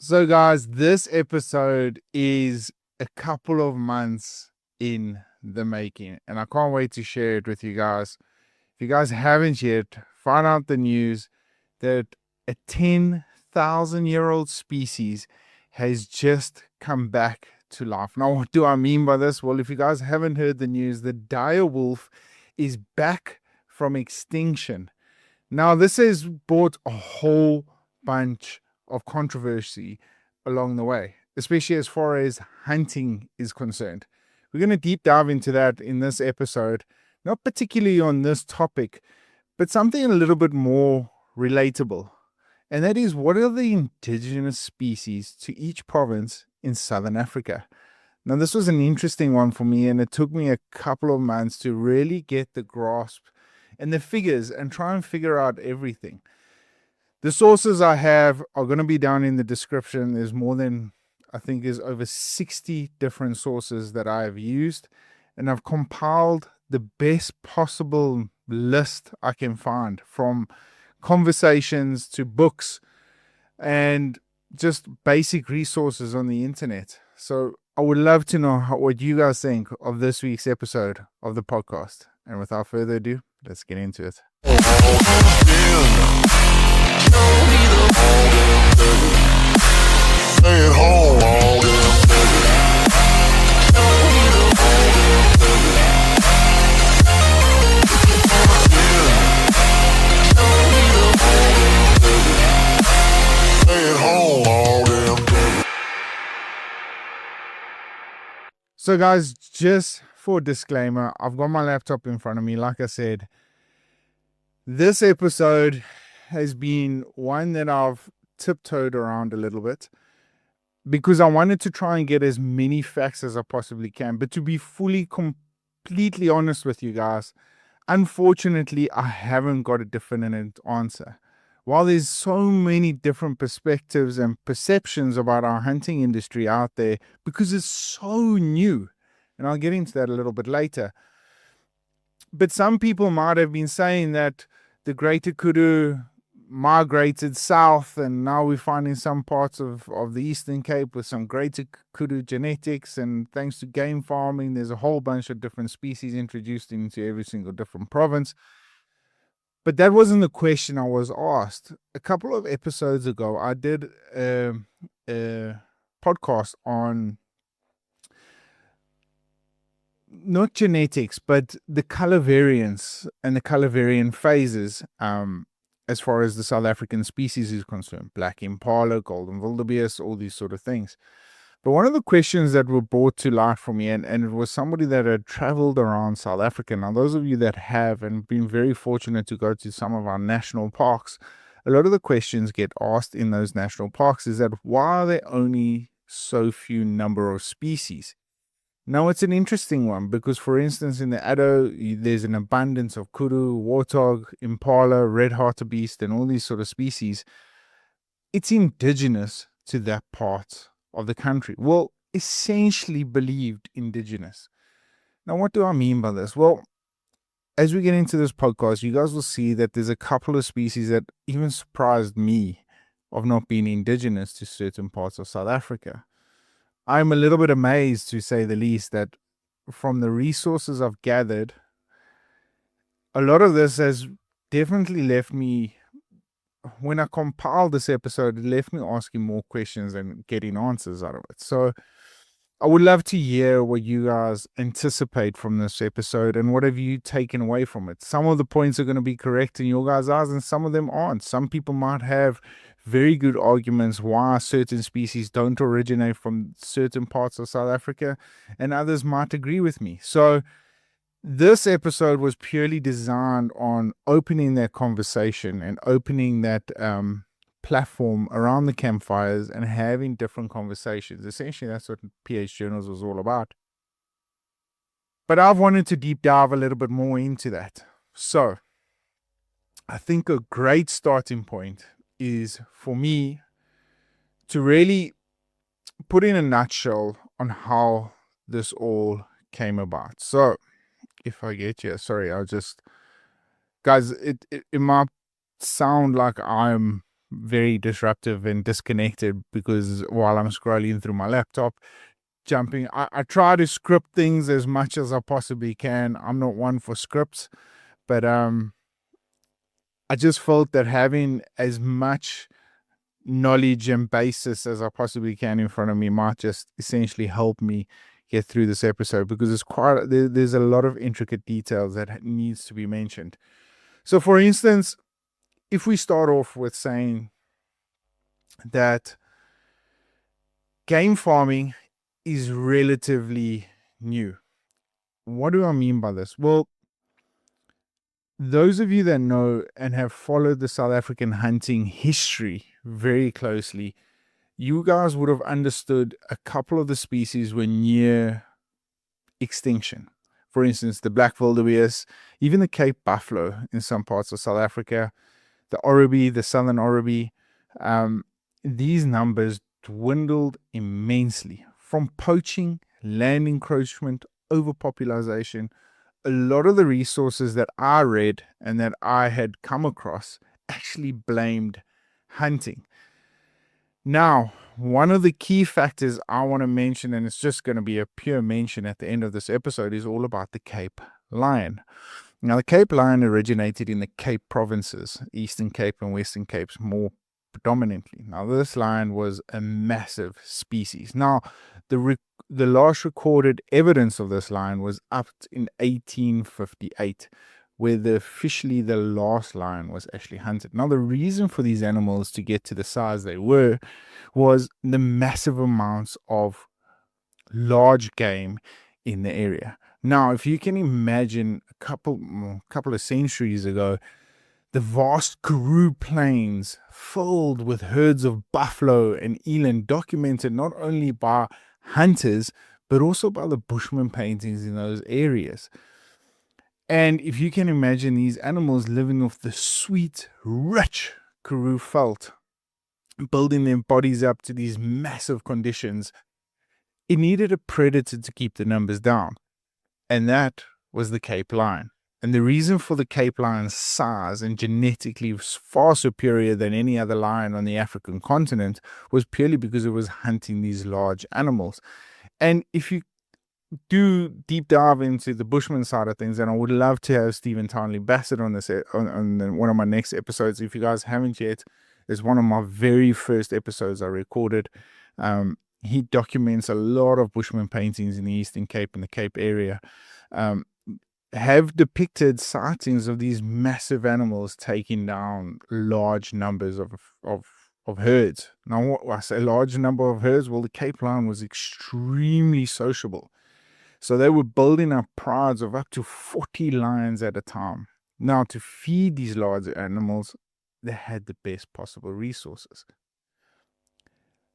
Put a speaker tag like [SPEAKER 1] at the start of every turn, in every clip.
[SPEAKER 1] So, guys, this episode is a couple of months in the making, and I can't wait to share it with you guys. If you guys haven't yet, find out the news that a 10,000-year-old species has just come back to life. Now, what do I mean by this? Well, if you guys haven't heard the news, the dire wolf is back from extinction. Now, this has brought a whole bunch of controversy along the way, especially as far as hunting is concerned. We're going to deep dive into that in this episode, not particularly on this topic, but something a little bit more relatable. And that is, what are the indigenous species to each province in Southern Africa? Now, this was an interesting one for me, and it took me a couple of months to really get the grasp and the figures and try and figure out everything. The sources I have are going to be down in the description. There's more than, I think there's over 60 different sources that I have used, and I've compiled the best possible list I can find, from conversations to books and just basic resources on the internet. So I would love to know what you guys think of this week's episode of the podcast. And without further ado, let's get into it. So, guys, just for disclaimer, I've got my laptop in front of me. Like I said, this episode has been one that I've tiptoed around a little bit because I wanted to try and get as many facts as I possibly can. But to be completely honest with you guys, unfortunately, I haven't got a definitive answer. While there's so many different perspectives and perceptions about our hunting industry out there, because it's so new, and I'll get into that a little bit later. But some people might have been saying that the greater kudu migrated south, and now we're finding some parts of the Eastern Cape with some greater kudu genetics, and thanks to game farming, there's a whole bunch of different species introduced into every single different province. But that wasn't the question I was asked. A couple of episodes ago, I did a podcast on not genetics, but the color variance and the color variant phases as far as the South African species is concerned. Black impala, golden wildebeest, all these sort of things. But one of the questions that were brought to light for me, and it was somebody that had traveled around South Africa. Now, those of you that have and been very fortunate to go to some of our national parks, a lot of the questions get asked in those national parks is that why are there only so few number of species? Now, it's an interesting one because, for instance, in the Addo, there's an abundance of kudu, warthog, impala, red hartebeest, and all these sort of species. It's indigenous to that part of the country. Well, essentially believed indigenous. Now, what do I mean by this? Well, as we get into this podcast, you guys will see that there's a couple of species that even surprised me of not being indigenous to certain parts of South Africa. I'm a little bit amazed, to say the least, that from the resources I've gathered, a lot of this has definitely left me, when I compiled this episode, it left me asking more questions and getting answers out of it. So I would love to hear what you guys anticipate from this episode and what have you taken away from it. Some of the points are going to be correct in your guys' eyes and some of them aren't. Some people might have very good arguments why certain species don't originate from certain parts of South Africa, and others might agree with me. So this episode was purely designed on opening that conversation and opening that platform around the campfires and having different conversations. Essentially, that's what PH Journals was all about. But I've wanted to deep dive a little bit more into that. So I think a great starting point is for me to really put in a nutshell on how this all came about. So if I get you, sorry, I'll just, guys, it might sound like I'm very disruptive and disconnected because while I'm scrolling through my laptop, I try to script things as much as I possibly can. I'm not one for scripts, but I just felt that having as much knowledge and basis as I possibly can in front of me might just essentially help me get through this episode, because there's a lot of intricate details that needs to be mentioned. So, for instance, if we start off with saying that game farming is relatively new. What do I mean by this? Well, those of you that know and have followed the South African hunting history very closely, you guys would have understood a couple of the species were near extinction. For instance, the black wildebeest, even the Cape buffalo in some parts of South Africa, the oribi, the southern oribi, these numbers dwindled immensely from poaching, land encroachment, overpopulation. A lot of the resources that I read and that I had come across actually blamed hunting. Now, one of the key factors I want to mention, and it's just going to be a pure mention at the end of this episode, is all about the Cape lion. Now, the Cape lion originated in the Cape provinces, Eastern Cape and Western Capes more predominantly. Now, this lion was a massive species. Now, the last recorded evidence of this lion was up in 1858, where officially the last lion was actually hunted. Now, the reason for these animals to get to the size they were was the massive amounts of large game in the area. Now, if you can imagine a couple of centuries ago, the vast Karoo plains filled with herds of buffalo and eland, documented not only by hunters, but also by the Bushman paintings in those areas. And if you can imagine these animals living off the sweet, rich Karoo veld, building their bodies up to these massive conditions, it needed a predator to keep the numbers down. And that was the Cape lion. And the reason for the Cape lion's size and genetically far superior than any other lion on the African continent was purely because it was hunting these large animals. And if you do deep dive into the Bushman side of things, and I would love to have Stephen Townley Bassett on this on one of my next episodes. If you guys haven't yet, it's one of my very first episodes I recorded. He documents a lot of Bushman paintings in the Eastern Cape and the Cape area. Have depicted sightings of these massive animals taking down large numbers of herds. Now, what I say, large number of herds? Well, the Cape lion was extremely sociable. So they were building up prides of up to 40 lions at a time. Now, to feed these large animals, they had the best possible resources.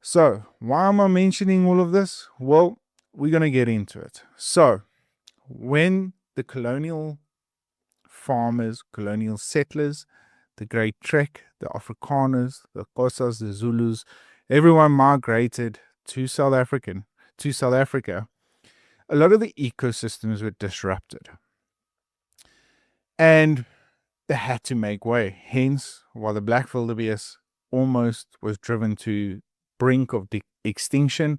[SPEAKER 1] So, why am I mentioning all of this? Well, we're going to get into it. So, when the colonial farmers, colonial settlers, the Great Trek, the Afrikaners, the Xhosas, the Zulus, everyone migrated to South Africa, a lot of the ecosystems were disrupted. And they had to make way. Hence, while the black wildebeest almost was driven to brink of extinction,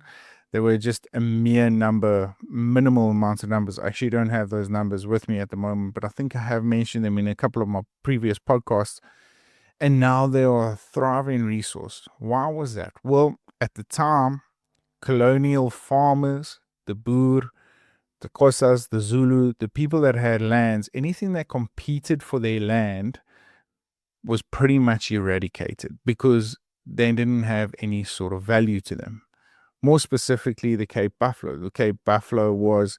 [SPEAKER 1] there were just a mere minimal amounts of numbers. I actually don't have those numbers with me at the moment, but I think I have mentioned them in a couple of my previous podcasts. And now they are a thriving resource. Why was that? Well, at the time, colonial farmers, the Boer, the Xhosas, the Zulu, the people that had lands, anything that competed for their land was pretty much eradicated because they didn't have any sort of value to them. More specifically, the Cape buffalo. The Cape buffalo was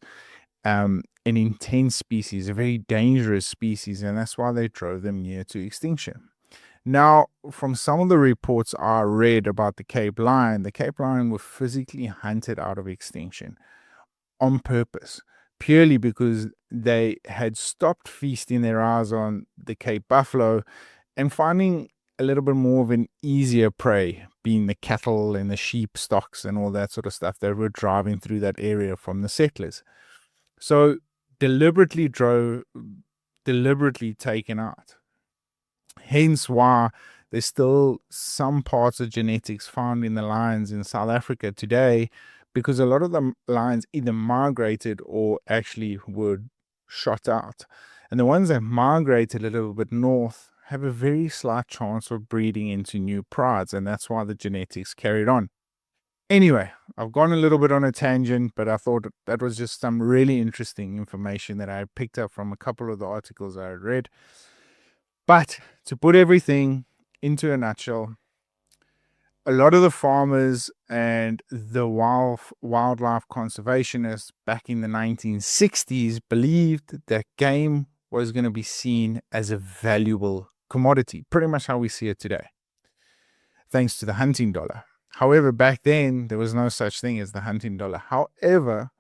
[SPEAKER 1] an intense species, a very dangerous species, and that's why they drove them near to extinction. Now, from some of the reports I read about the Cape lion was physically hunted out of extinction on purpose, purely because they had stopped feasting their eyes on the Cape buffalo and finding a little bit more of an easier prey, being the cattle and the sheep stocks and all that sort of stuff that were driving through that area from the settlers. So deliberately taken out. Hence why There's still some parts of genetics found in the lions in South Africa today, because a lot of the lions either migrated or actually were shot out. And the ones that migrated a little bit north have a very slight chance of breeding into new prides, and that's why the genetics carried on. Anyway, I've gone a little bit on a tangent, but I thought that was just some really interesting information that I had picked up from a couple of the articles I had read. But to put everything into a nutshell, a lot of the farmers and the wildlife conservationists back in the 1960s believed that game was going to be seen as a valuable commodity, pretty much how we see it today, thanks to the hunting dollar. However, back then, there was no such thing as the hunting dollar. However,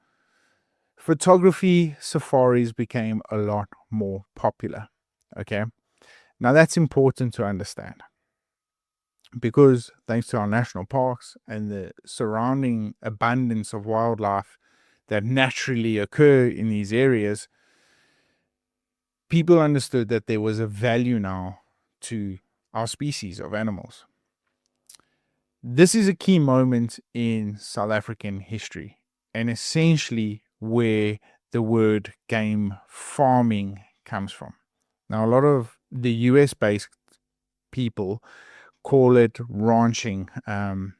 [SPEAKER 1] photography safaris became a lot more popular. Okay. Now, that's important to understand, because thanks to our national parks and the surrounding abundance of wildlife that naturally occur in these areas, people understood that there was a value now to our species of animals. This is a key moment in South African history, and essentially where the word game farming comes from. Now, a lot of the US-based people call it ranching, and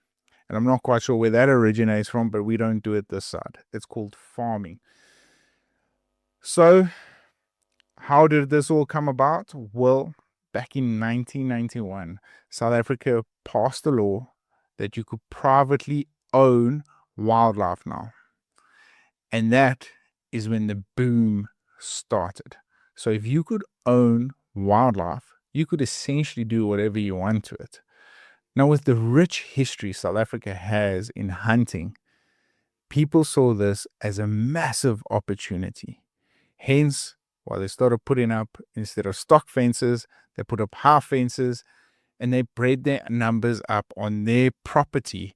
[SPEAKER 1] I'm not quite sure where that originates from, but we don't do it this side. It's called farming. So, how did this all come about? Well, back in 1991, South Africa passed a law that you could privately own wildlife now. And that is when the boom started. So if you could own wildlife, you could essentially do whatever you want to it. Now, with the rich history South Africa has in hunting, people saw this as a massive opportunity. Hence, why they started putting up, instead of stock fences, they put up half fences, and they bred their numbers up on their property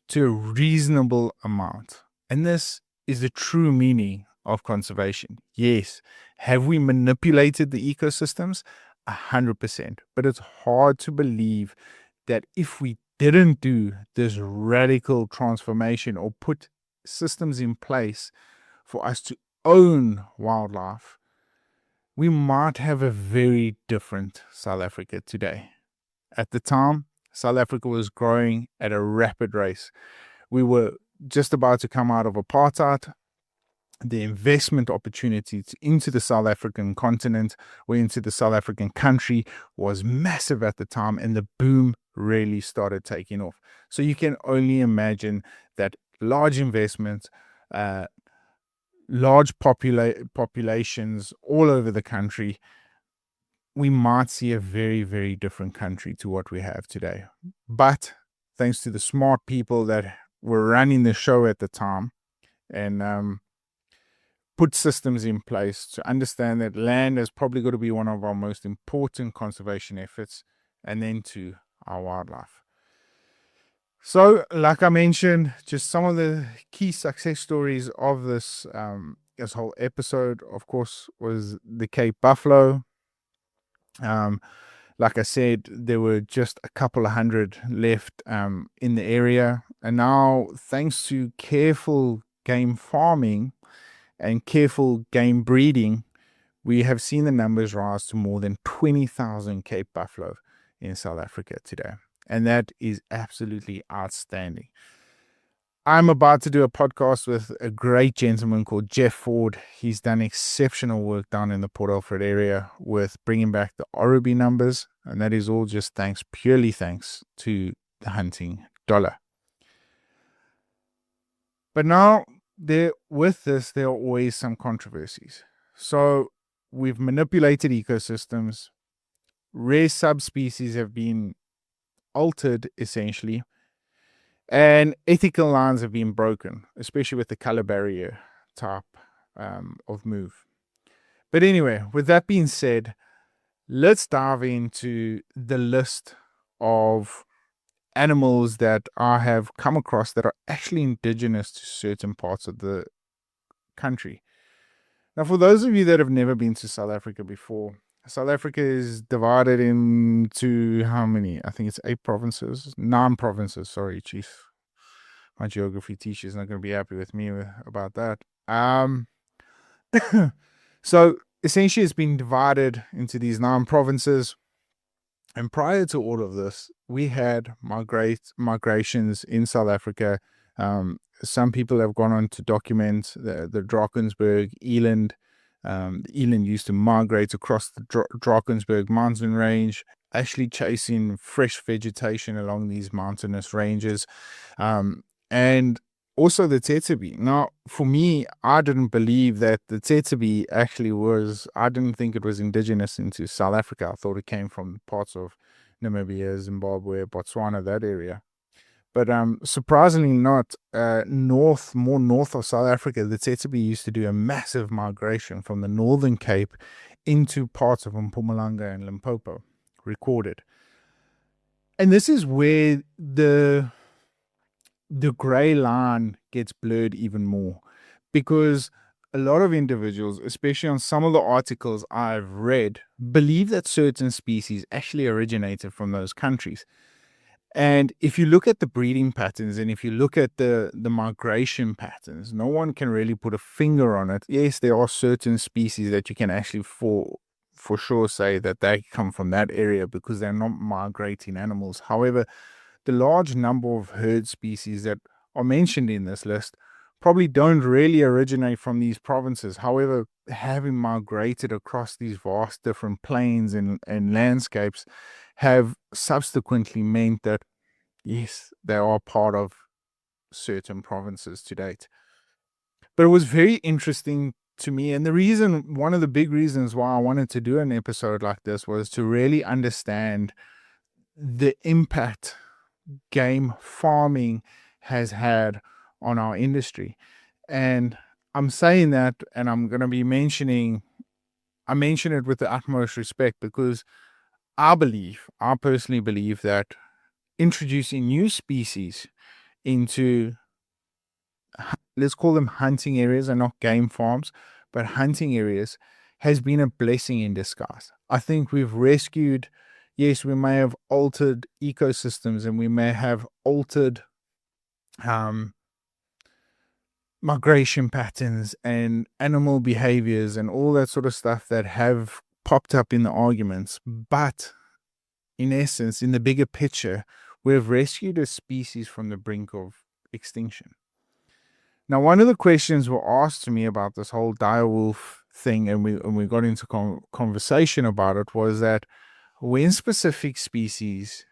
[SPEAKER 1] to a reasonable amount. And this is the true meaning of conservation. Yes, have we manipulated the ecosystems? 100%. But it's hard to believe that if we didn't do this radical transformation or put systems in place for us to own wildlife, we might have a very different South Africa today. At the time, South Africa was growing at a rapid rate. We were just about to come out of apartheid. The investment opportunities into the South African continent or into the South African country was massive at the time, and the boom really started taking off. So you can only imagine that large investments, large populations all over the country, we might see a very, very different country to what we have today. But thanks to the smart people that were running the show at the time and put systems in place to understand that land is probably going to be one of our most important conservation efforts, and then to our wildlife. So, like I mentioned, just some of the key success stories of this whole episode, of course, was the Cape buffalo. Like I said, there were just a couple of hundred left in the area. And now, thanks to careful game farming and careful game breeding, we have seen the numbers rise to more than 20,000 Cape buffalo in South Africa today. And that is absolutely outstanding. I'm about to do a podcast with a great gentleman called Jeff Ford. He's done exceptional work down in the Port Alfred area with bringing back the Orobi numbers. And that is all just purely thanks to the hunting dollar. But now, with this, there are always some controversies. So we've manipulated ecosystems. Rare subspecies have been altered, essentially. And ethical lines have been broken, especially with the color barrier type of move. But anyway, with that being said, let's dive into the list of animals that I have come across that are actually indigenous to certain parts of the country. Now, for those of you that have never been to South Africa before, South Africa is divided into how many? I think it's 8 provinces, 9 provinces. Sorry, chief. My geography teacher is not going to be happy with me about that. So essentially, it's been divided into these 9 provinces. And prior to all of this, we had migrations in South Africa. Some people have gone on to document the Drakensberg eland. The eland used to migrate across the Drakensberg mountain range, actually chasing fresh vegetation along these mountainous ranges. And also the Tetebi. Now, for me, I didn't believe that the Tetebi actually I didn't think it was indigenous into South Africa. I thought it came from parts of Namibia, Zimbabwe, Botswana, that area. But surprisingly not, more north of South Africa, the Tetebi used to do a massive migration from the Northern Cape into parts of Mpumalanga and Limpopo, recorded. And this is where the gray line gets blurred even more, because a lot of individuals, especially on some of the articles I've read, believe that certain species actually originated from those countries. And if you look at the breeding patterns and if you look at the migration patterns, no one can really put a finger on it. Yes, there are certain species that you can actually for sure say that they come from that area because they're not migrating animals. However, the large number of herd species that are mentioned in this list probably don't really originate from these provinces. However, having migrated across these vast different plains and landscapes have subsequently meant that, yes, they are part of certain provinces to date. But it was very interesting to me. And one of the big reasons why I wanted to do an episode like this was to really understand the impact game farming has had on our industry. And I'm saying that, and I'm going to be I mention it with the utmost respect, because I personally believe that introducing new species into, let's call them hunting areas and not game farms, but hunting areas, has been a blessing in disguise. I think we've rescued, yes, we may have altered ecosystems and we may have altered migration patterns and animal behaviors and all that sort of stuff that have popped up in the arguments. But in essence, in the bigger picture, we've rescued a species from the brink of extinction. Now, one of the questions were asked to me about this whole direwolf thing, and we got into conversation about it, was that when specific species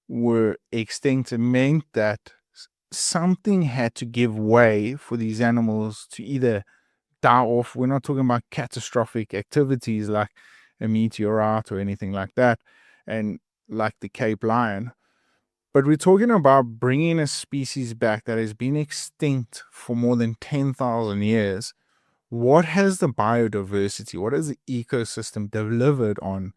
[SPEAKER 1] were extinct, it meant that something had to give way for these animals to either die off. We're not talking about catastrophic activities like a meteorite or anything like that, and like the Cape lion. But we're talking about bringing a species back that has been extinct for more than 10,000 years. What has the biodiversity, what has the ecosystem delivered on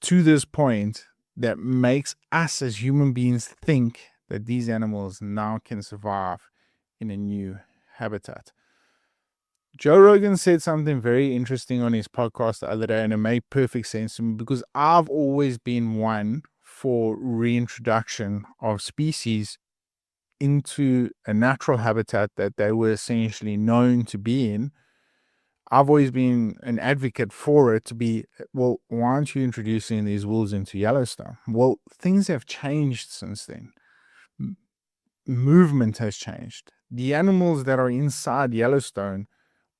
[SPEAKER 1] to this point that makes us as human beings think that these animals now can survive in a new habitat? Joe Rogan said something very interesting on his podcast the other day, and it made perfect sense to me, because I've always been one for reintroduction of species into a natural habitat that they were essentially known to be in. I've always been an advocate for it to be, well, why aren't you introducing these wolves into Yellowstone? Well, things have changed since then. Movement has changed. The animals that are inside Yellowstone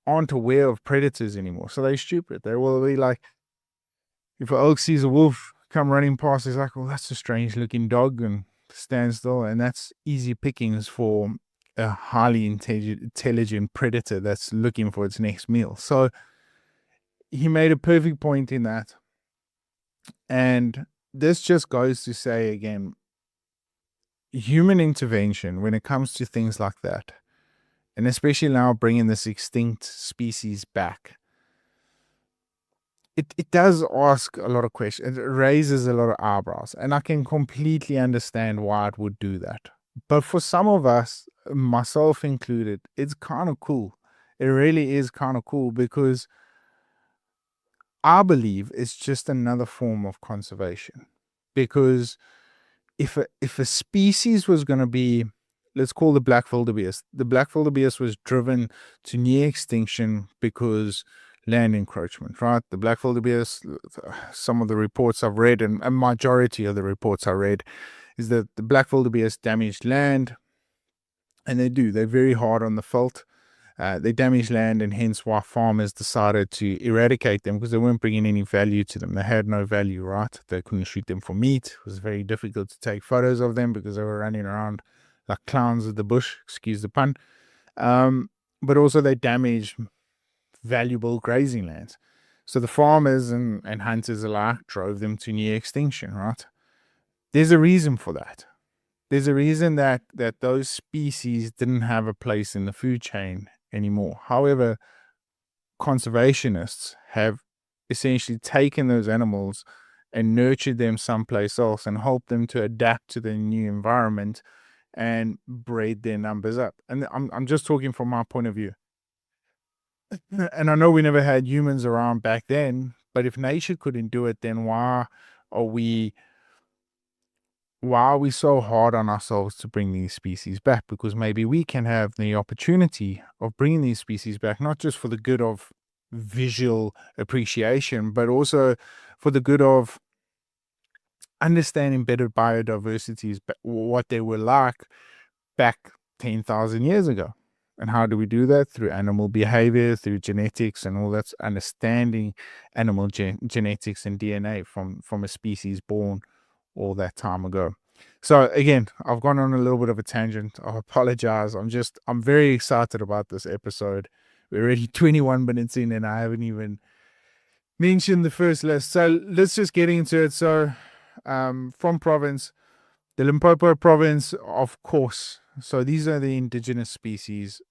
[SPEAKER 1] aren't aware of predators anymore, so they're stupid. They will be like, if an elk sees a wolf come running past, he's like, well, that's a strange looking dog, and stand still. And that's easy pickings for a highly intelligent predator that's looking for its next meal. So he made a perfect point in that. And this just goes to say again, human intervention when it comes to things like that, and especially now bringing this extinct species back, it does ask a lot of questions. It raises a lot of eyebrows, and I can completely understand why it would do that. But for some of us, myself included, it's kind of cool. It really is kind of cool, because I believe it's just another form of conservation, because if a species was going to be, let's call the black wildebeest. The black wildebeest was driven to near extinction because land encroachment, right? The black wildebeest, some of the reports I've read, and a majority of the reports I read, is that the black wildebeest damaged land, and they're very hard on the veld. They damaged land, and hence why farmers decided to eradicate them, because they weren't bringing any value to them. They had no value, right? They couldn't shoot them for meat. It was very difficult to take photos of them because they were running around like clowns at the bush, excuse the pun. But also they damaged valuable grazing lands. So the farmers and hunters alike drove them to near extinction, right? There's a reason for that. There's a reason that those species didn't have a place in the food chain anymore. However, conservationists have essentially taken those animals and nurtured them someplace else and helped them to adapt to the new environment and bred their numbers up. And I'm just talking from my point of view. And I know we never had humans around back then, but if nature couldn't do it, then why are we so hard on ourselves to bring these species back? Because maybe we can have the opportunity of bringing these species back, not just for the good of visual appreciation, but also for the good of understanding better biodiversities, what they were like back 10,000 years ago. And how do we do that? Through animal behavior, through genetics, and all that's understanding animal genetics and DNA from a species born all that time ago. So again, I've gone on a little bit of a tangent. I apologize. I'm very excited about this episode. We're already 21 minutes in and I haven't even mentioned the first list. So let's just get into it. So from province, the Limpopo province, of course. So these are the indigenous species.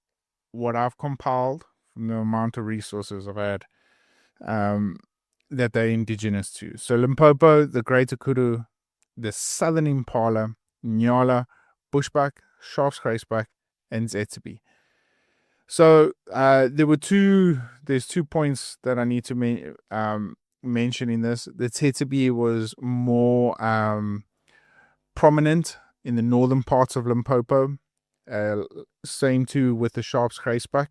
[SPEAKER 1] What I've compiled from the amount of resources I've had, that they're indigenous to. So Limpopo, the Greater Kudu, the Southern Impala, Nyala, Bushbuck, Sharpsgracebuck, and Zetebe. So there's 2 points that I need to mention in this. The Zetebe was more prominent in the northern parts of Limpopo. Same too with the Sharpsgracebuck.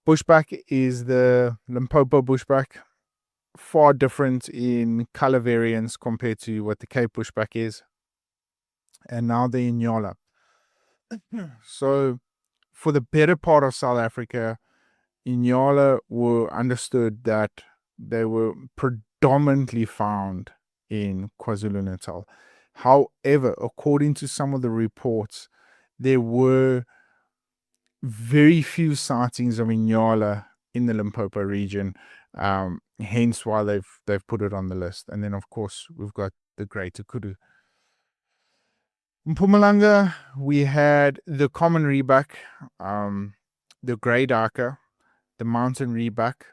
[SPEAKER 1] Bushbuck is the Limpopo bushbuck, far different in color variance compared to what the Cape bushbuck is. And now the nyala. So for the better part of South Africa, nyala were understood that they were predominantly found in KwaZulu-Natal. However, according to some of the reports, there were very few sightings of nyala in the Limpopo region, hence why they've put it on the list. And then, of course, we've got the Greater Kudu. In Mpumalanga, we had the common rebuck, the grey darker, the mountain rebuck,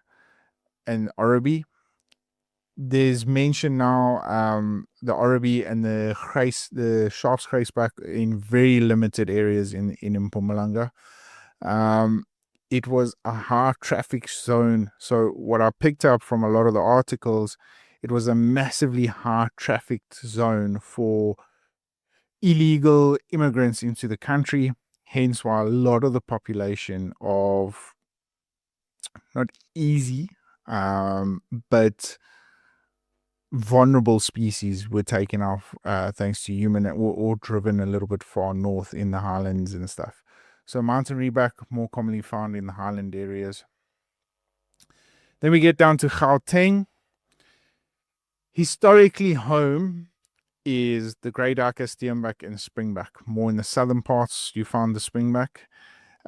[SPEAKER 1] and Orobi. There's mention now the Orobi and the Sharpsgracebuck in very limited areas in Mpumalanga. It was a high traffic zone. So what I picked up from a lot of the articles, it was a massively high trafficked zone for illegal immigrants into the country. Hence why a lot of the population of not easy, but vulnerable species were taken off thanks to human, or driven a little bit far north in the highlands and stuff. So mountain rebuck, more commonly found in the highland areas. Then we get down to Gauteng. Historically, home is the grey darker, steenbok, and springbok. More in the southern parts, you found the springbok.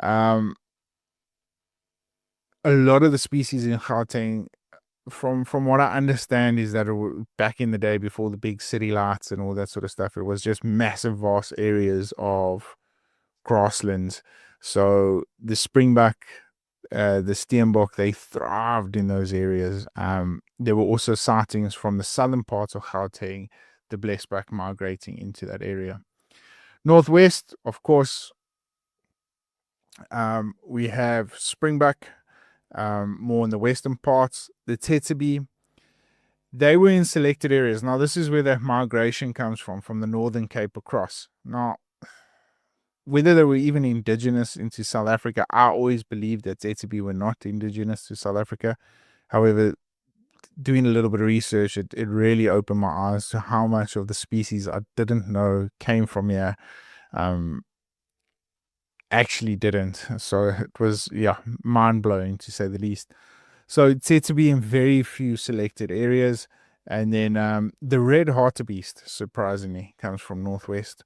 [SPEAKER 1] A lot of the species in Gauteng, from what I understand, is that back in the day, before the big city lights and all that sort of stuff, it was just massive, vast areas of grasslands. So the springbok, the steenbok, they thrived in those areas. There were also sightings from the southern parts of Gauteng, the blesbok migrating into that area. Northwest, of course, we have springbok, more in the western parts. The Tetebi, they were in selected areas. Now, this is where that migration comes from the Northern Cape across. Now, whether they were even indigenous into South Africa, I always believed that Tetebi were not indigenous to South Africa. However, doing a little bit of research, it really opened my eyes to how much of the species I didn't know came from here. Actually didn't. So it was, mind blowing to say the least. So it's said to be in very few selected areas. And then the red hartebeest, surprisingly, comes from Northwest.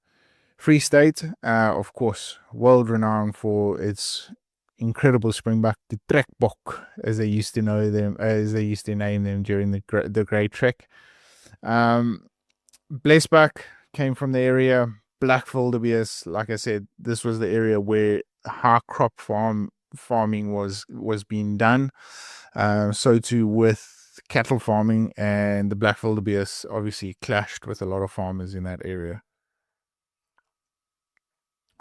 [SPEAKER 1] Free State, of course, world renowned for its incredible springbok, the trekbok, as they used to name them during the Great Trek. Blesbok came from the area. Black wildebeest, like I said, this was the area where high crop farming was being done. So too with cattle farming, and the black wildebeest obviously clashed with a lot of farmers in that area.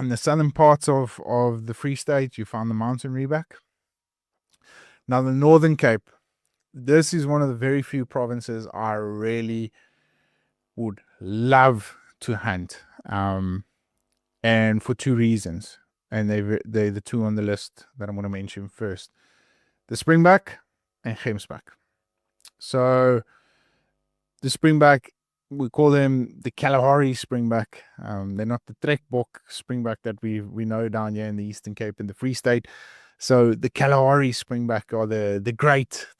[SPEAKER 1] In the southern parts of the Free State, you found the mountain reback. Now, the Northern Cape, this is one of the very few provinces I really would love to hunt. And for two reasons. And they're the two on the list that I'm going to mention first. The springbok and gemsbok. So, the springbok, we call them the Kalahari springbok. They're not the trekbok springbok that we know down here in the Eastern Cape and the Free State. So the Kalahari springbok are the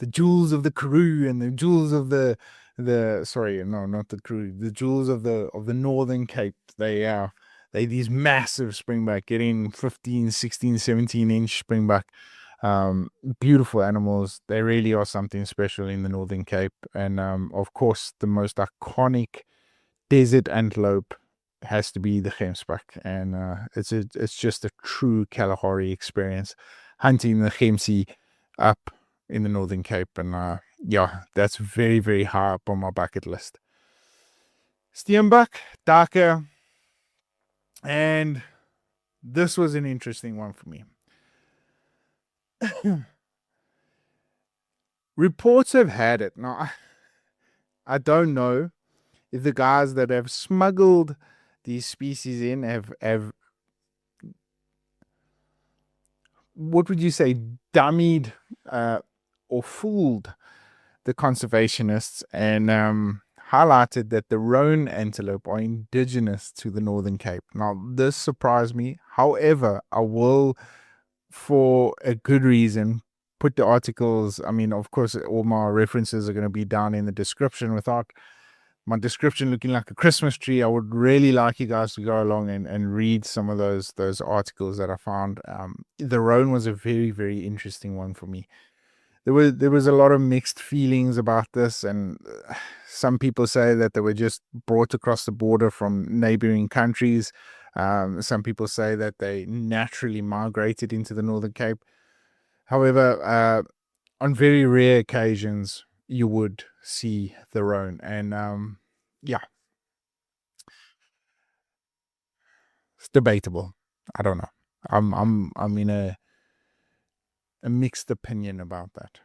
[SPEAKER 1] jewels of the Karoo and the jewels of the jewels of the Northern Cape. They these massive springbok, getting 15, 16, 17 inch springbok. Beautiful animals. They really are something special in the Northern Cape. And of course, the most iconic desert antelope has to be the gemsbok. And it's just a true Kalahari experience, hunting the gemsie up in the Northern Cape. And that's very, very high up on my bucket list. Steenbok, darker. And this was an interesting one for me. Reports have had it. Now, I don't know if the guys that have smuggled these species in have what would you say, dummied or fooled the conservationists and highlighted that the roan antelope are indigenous to the Northern Cape. Now, this surprised me. However, I will, for a good reason, put the articles. I mean, of course, all my references are going to be down in the description. Without my description looking like a Christmas tree, I would really like you guys to go along and read some of those articles that I found. The roan was a very, very interesting one for me. There was a lot of mixed feelings about this, and some people say that they were just brought across the border from neighboring countries. Some people say that they naturally migrated into the Northern Cape. However, on very rare occasions, you would see the roan, and it's debatable. I don't know. I'm in a mixed opinion about that.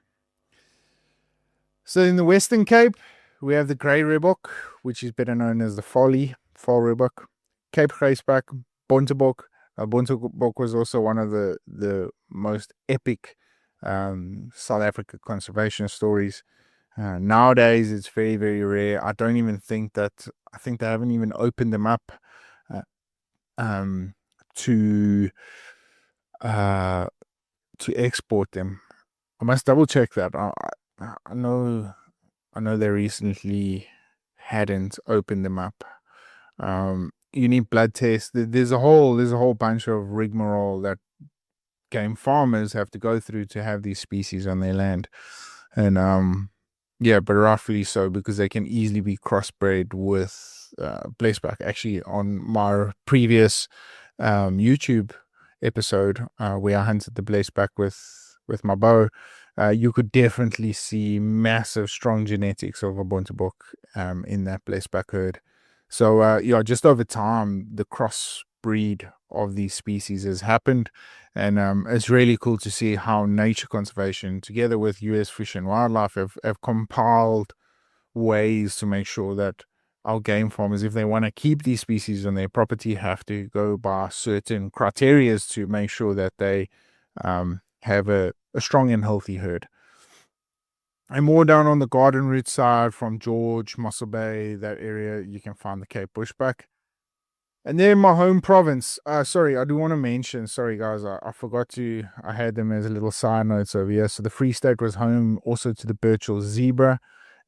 [SPEAKER 1] So in the Western Cape, we have the grey rhebok, which is better known as the fall rhebok, Cape gemsbok, bontebok. Bontebok was also one of the most epic South Africa conservation stories. Nowadays, it's very, very rare. I think they haven't even opened them up to export them. I must double check that. I know they recently hadn't opened them up. You need blood tests. There's a whole bunch of rigmarole that game farmers have to go through to have these species on their land. And but roughly so, because they can easily be crossbred with blesbok. Actually, on my previous YouTube episode where I hunted the blesbok with my bow, you could definitely see massive, strong genetics of a bontebok in that blesbok herd. So just over time, the cross breed of these species has happened. And it's really cool to see how nature conservation, together with US Fish and Wildlife, have compiled ways to make sure that our game farmers, if they want to keep these species on their property, have to go by certain criteria to make sure that they have a strong and healthy herd. And more down on the garden route side from George, Mossel Bay, that area, you can find the Cape Bushback. And then my home province, sorry, I do want to mention, sorry guys, I forgot to, I had them as a little side notes over here. So the Free State was home also to the Birchall zebra,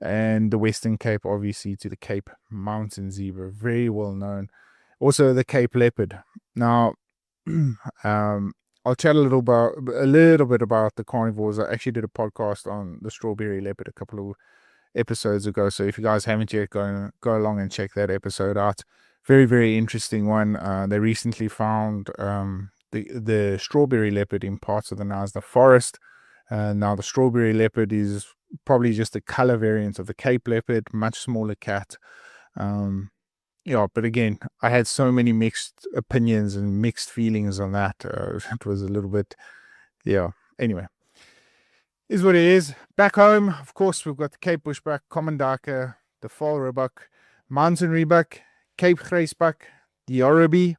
[SPEAKER 1] and the Western Cape, obviously, to the Cape Mountain zebra, very well known. Also the Cape leopard. Now, I'll chat a little bit about the carnivores. I actually did a podcast on the strawberry leopard a couple of episodes ago. So if you guys haven't yet, go along and check that episode out. Very, very interesting one. They recently found the strawberry leopard in parts of the Knysna forest. Now the strawberry leopard is probably just a color variant of the Cape leopard, much smaller cat. Yeah, but again, I had so many mixed opinions and mixed feelings on that. It was a little bit, yeah. Anyway, is what it is. Back home, of course, we've got the Cape Bushback, Common Darker, the Fall Roebuck, Mountain Rebuck, Cape Gracebuck, the Oribi,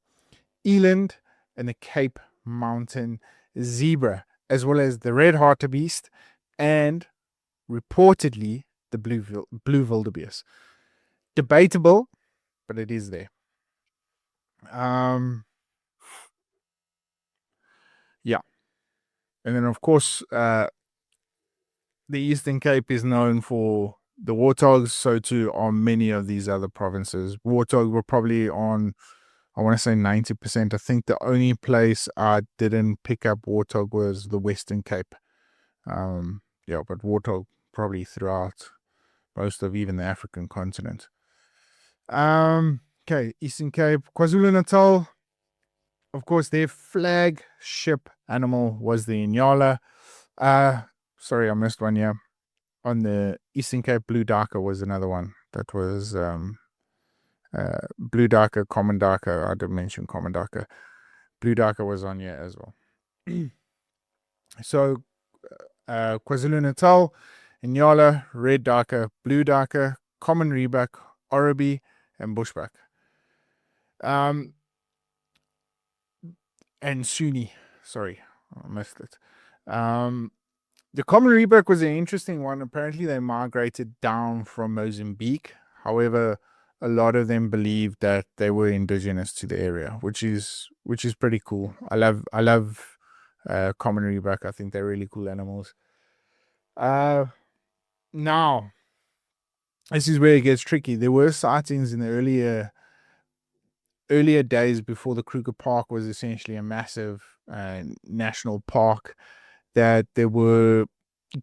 [SPEAKER 1] Eland, and the Cape Mountain Zebra, as well as the Red Hartebeest and reportedly the blue wildebeest. Debatable, but it is there. Yeah. And then, of course, the Eastern Cape is known for the warthogs, so too are many of these other provinces. Warthog were probably on, I want to say 90%. I think the only place I didn't pick up warthog was the Western Cape. Yeah, but warthog probably throughout most of even the African continent. Okay, Eastern Cape, KwaZulu-Natal. Of course, their flagship animal was the nyala. Sorry, I missed one here. On the Eastern Cape, blue darker was another one. That was blue darker, common darker. I did mention common darker. Blue darker was on here as well. So, KwaZulu-Natal, nyala, red darker, blue darker, common rebuck, oribi, and bushback. And Sunni. Sorry, I missed it. The common rebuck was an interesting one. Apparently, they migrated down from Mozambique. However, a lot of them believed that they were indigenous to the area, which is pretty cool. I love common rebuck. I think they're really cool animals. Now, this is where it gets tricky. There were sightings in the earlier days before the Kruger Park was essentially a massive national park, that there were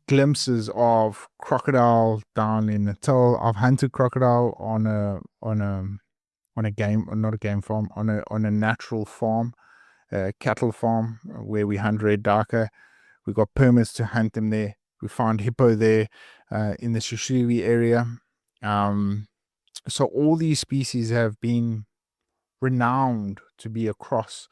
[SPEAKER 1] glimpses of crocodile down in Natal. I've hunted crocodile on a game, not a game farm, on a natural farm, cattle farm, where we hunt red darker. We got permits to hunt them there. We found hippo there in the Shushiwi area. So all these species have been renowned to be across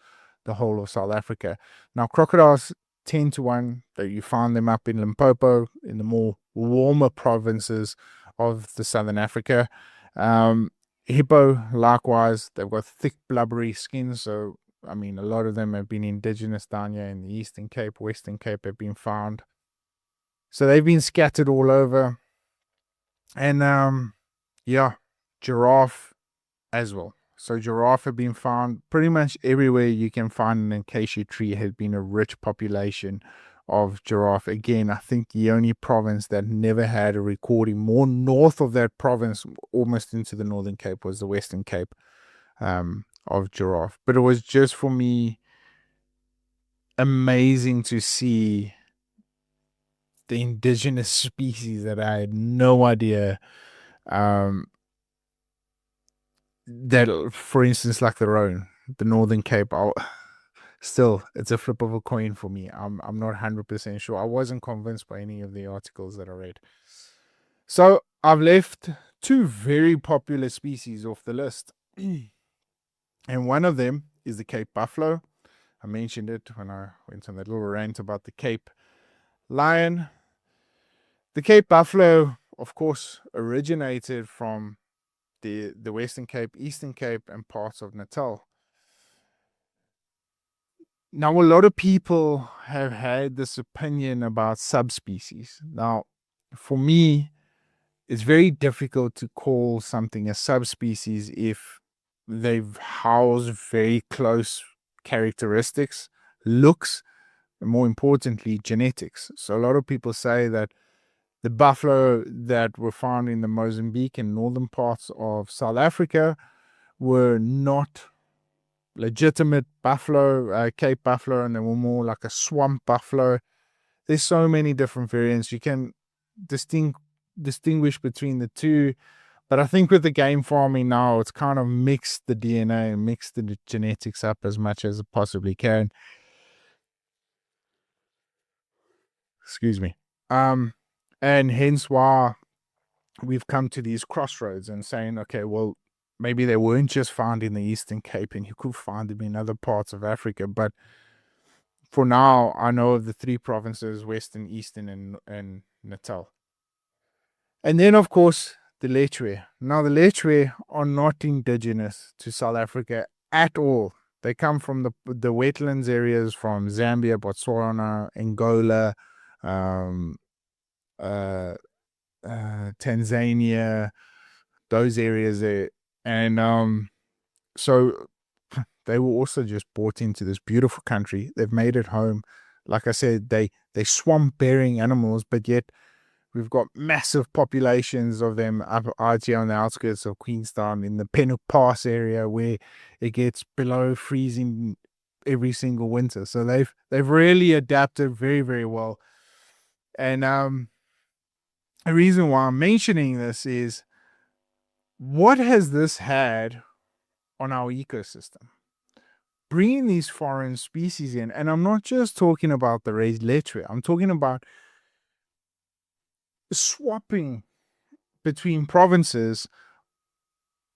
[SPEAKER 1] the whole of South Africa. Now, crocodiles 10 to 1 that you find them up in Limpopo, in the more warmer provinces of the Southern Africa. Hippo, likewise, they've got thick, blubbery skin. So, I mean, a lot of them have been indigenous down here in the Eastern Cape, Western Cape have been found. So they've been scattered all over. And, yeah, giraffe as well. So giraffe have been found pretty much everywhere you can find an acacia tree. Has been a rich population of giraffe. Again, I think the only province that never had a recording more north of that province, almost into the Northern Cape, was the Western Cape of giraffe. But it was just, for me, amazing to see the indigenous species that I had no idea that, for instance, like the roan, the Northern Cape, still, it's a flip of a coin for me. I'm not 100% sure. I wasn't convinced by any of the articles that I read. So I've left two very popular species off the list. And one of them is the Cape buffalo. I mentioned it when I went on that little rant about the Cape lion. The Cape buffalo, of course, originated from the Western Cape, Eastern Cape, and parts of Natal. Now, a lot of people have had this opinion about subspecies. Now, for me, it's very difficult to call something a subspecies if they've housed very close characteristics, looks, and more importantly, genetics. So, a lot of people say that the buffalo that were found in the Mozambique and northern parts of South Africa were not legitimate buffalo, Cape buffalo, and they were more like a swamp buffalo. There's so many different variants. You can distinguish between the two. But I think with the game farming now, it's kind of mixed the DNA and mixed the genetics up as much as it possibly can. Excuse me. And hence why we've come to these crossroads and saying, okay, well, maybe they weren't just found in the Eastern Cape and you could find them in other parts of Africa. But for now, I know of the three provinces, Western, Eastern, and Natal. And then, of course, the lechwe. Now, the lechwe are not indigenous to South Africa at all. They come from the wetlands areas from Zambia, Botswana, Angola, Tanzania, those areas there. And so they were also just brought into this beautiful country. They've made it home. Like I said, they swamp bearing animals, but yet we've got massive populations of them up out here on the outskirts of Queenstown in the Pennock Pass area where it gets below freezing every single winter. So they've really adapted very, very well. And the reason why I'm mentioning this is, what has this had on our ecosystem? Bringing these foreign species in, and I'm not just talking about the raised lechwe, I'm talking about swapping between provinces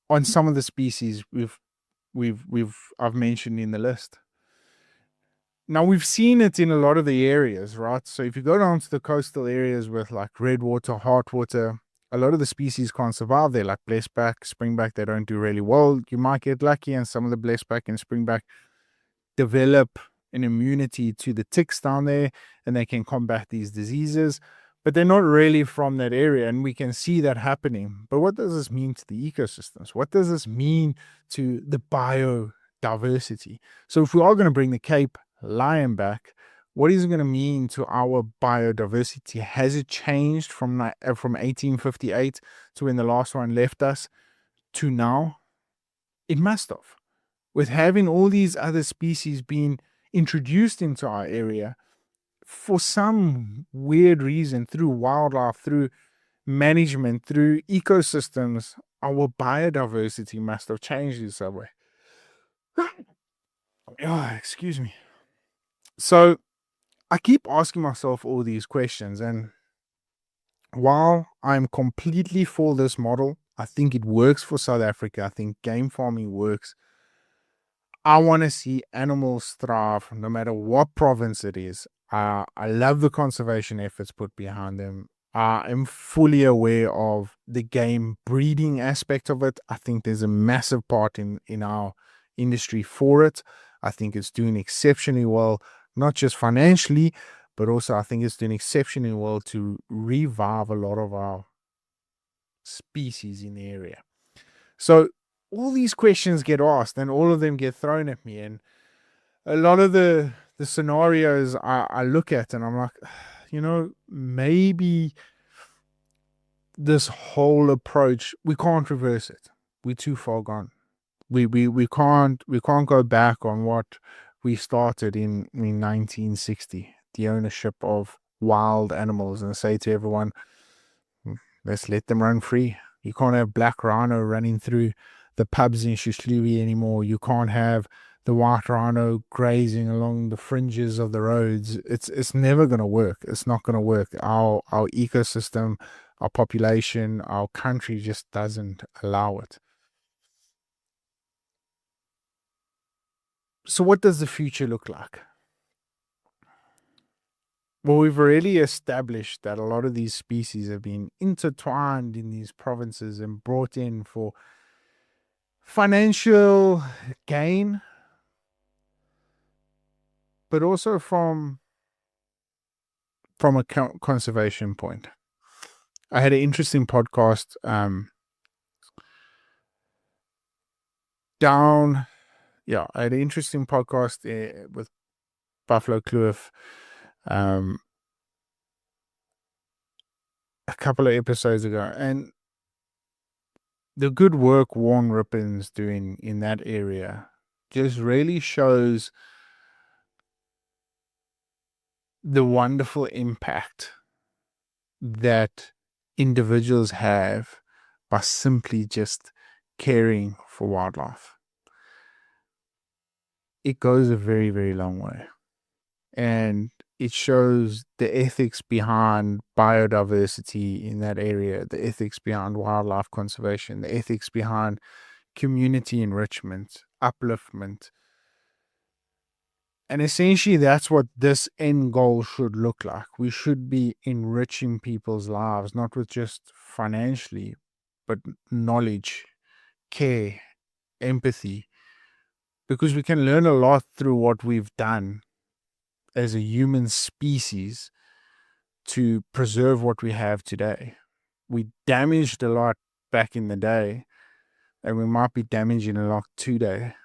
[SPEAKER 1] on some of the species I've mentioned in the list. Now, we've seen it in a lot of the areas, right? So if you go down to the coastal areas with like redwater, heartwater, a lot of the species can't survive there, like blessback, springback. They don't do really well. You might get lucky, and some of the blessback and springback develop an immunity to the ticks down there, and they can combat these diseases. But they're not really from that area, and we can see that happening. But what does this mean to the ecosystems? What does this mean to the biodiversity? So if we are going to bring the Cape lion back, what is it going to mean to our biodiversity? Has it changed from 1858 to when the last one left us to now? It must have. With having all these other species being introduced into our area for some weird reason, through wildlife, through management, through ecosystems, our biodiversity must have changed in some way. Oh, excuse me. So I keep asking myself all these questions, and while I'm completely for this model, I think it works for South Africa. I think game farming works. I want to see animals thrive no matter what province it is. I love the conservation efforts put behind them. I am fully aware of the game breeding aspect of it. I think there's a massive part in our industry for it. I think it's doing exceptionally well, not just financially, but also I think it's doing exceptionally well to revive a lot of our species in the area. So all these questions get asked and all of them get thrown at me. And a lot of the scenarios I look at and I'm like, maybe this whole approach, we can't reverse it. We're too far gone. We can't go back on what we started in 1960, the ownership of wild animals, and say to everyone, let's let them run free. You can't have black rhino running through the pubs in Shushliwi anymore. You can't have the white rhino grazing along the fringes of the roads. It's never going to work. It's not going to work. Our ecosystem, our population, our country just doesn't allow it. So what does the future look like? Well, we've already established that a lot of these species have been intertwined in these provinces and brought in for financial gain, but also from a conservation point. I had an interesting podcast I had an interesting podcast with Buffalo Kloof a couple of episodes ago, and the good work Warren Rippon's doing in that area just really shows the wonderful impact that individuals have by simply just caring for wildlife. It goes a very, very long way. And it shows the ethics behind biodiversity in that area, the ethics behind wildlife conservation, the ethics behind community enrichment, upliftment. And essentially, that's what this end goal should look like. We should be enriching people's lives, not with just financially, but knowledge, care, empathy, because we can learn a lot through what we've done as a human species to preserve what we have today. We damaged a lot back in the day, and we might be damaging a lot today.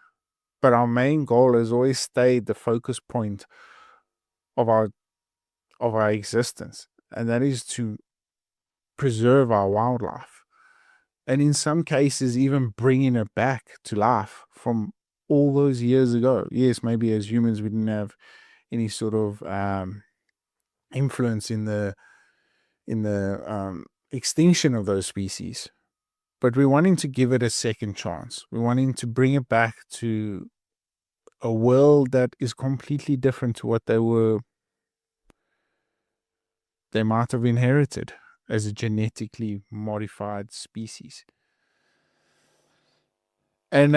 [SPEAKER 1] But our main goal has always stayed the focus point of our existence, and that is to preserve our wildlife. And in some cases, even bringing it back to life from all those years ago. Yes, maybe as humans, we didn't have any sort of influence in the extinction of those species, but we're wanting to give it a second chance. We're wanting to bring it back to a world that is completely different to what they might have inherited as a genetically modified species. And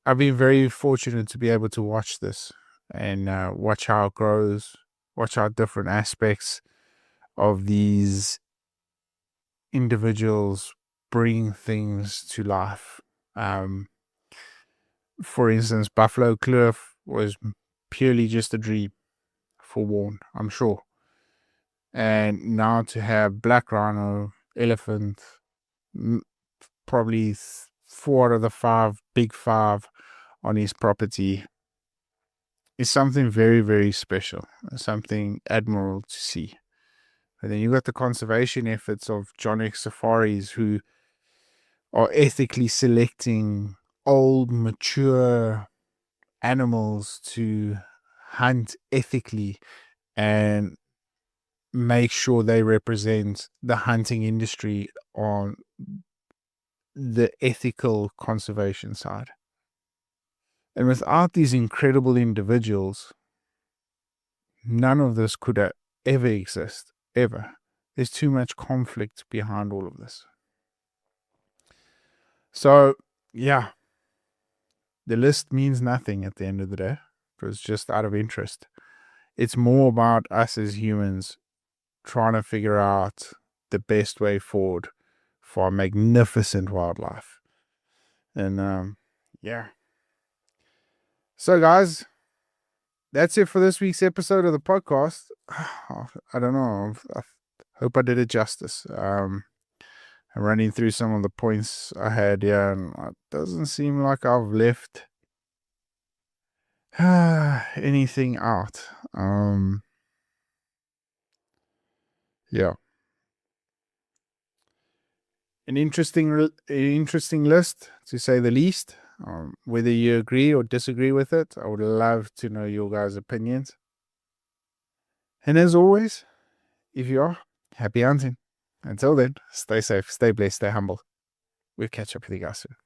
[SPEAKER 1] I've been very fortunate to be able to watch this and watch how it grows, watch how different aspects of these individuals bring things to life. For instance, Buffalo Kloof was purely just a dream for Warren, I'm sure. And now to have black rhino, elephant, probably 4 out of the 5, big 5 on his property is something very, very special, something admirable to see. And then you got the conservation efforts of John X Safaris, who are ethically selecting old, mature animals to hunt ethically and make sure they represent the hunting industry on the ethical conservation side. And without these incredible individuals, none of this could ever exist, ever. There's too much conflict behind all of this. So, yeah, the list means nothing at the end of the day. It was just out of interest. It's more about us as humans trying to figure out the best way forward for magnificent wildlife. And yeah. So, guys, that's it for this week's episode of the podcast. I don't know. I hope I did it justice. I'm running through some of the points I had here, and it doesn't seem like I've left anything out. Yeah. An interesting list, to say the least. Whether you agree or disagree with it, I would love to know your guys' opinions. And as always, if you are, happy hunting. Until then, stay safe, stay blessed, stay humble. We'll catch up with you guys soon.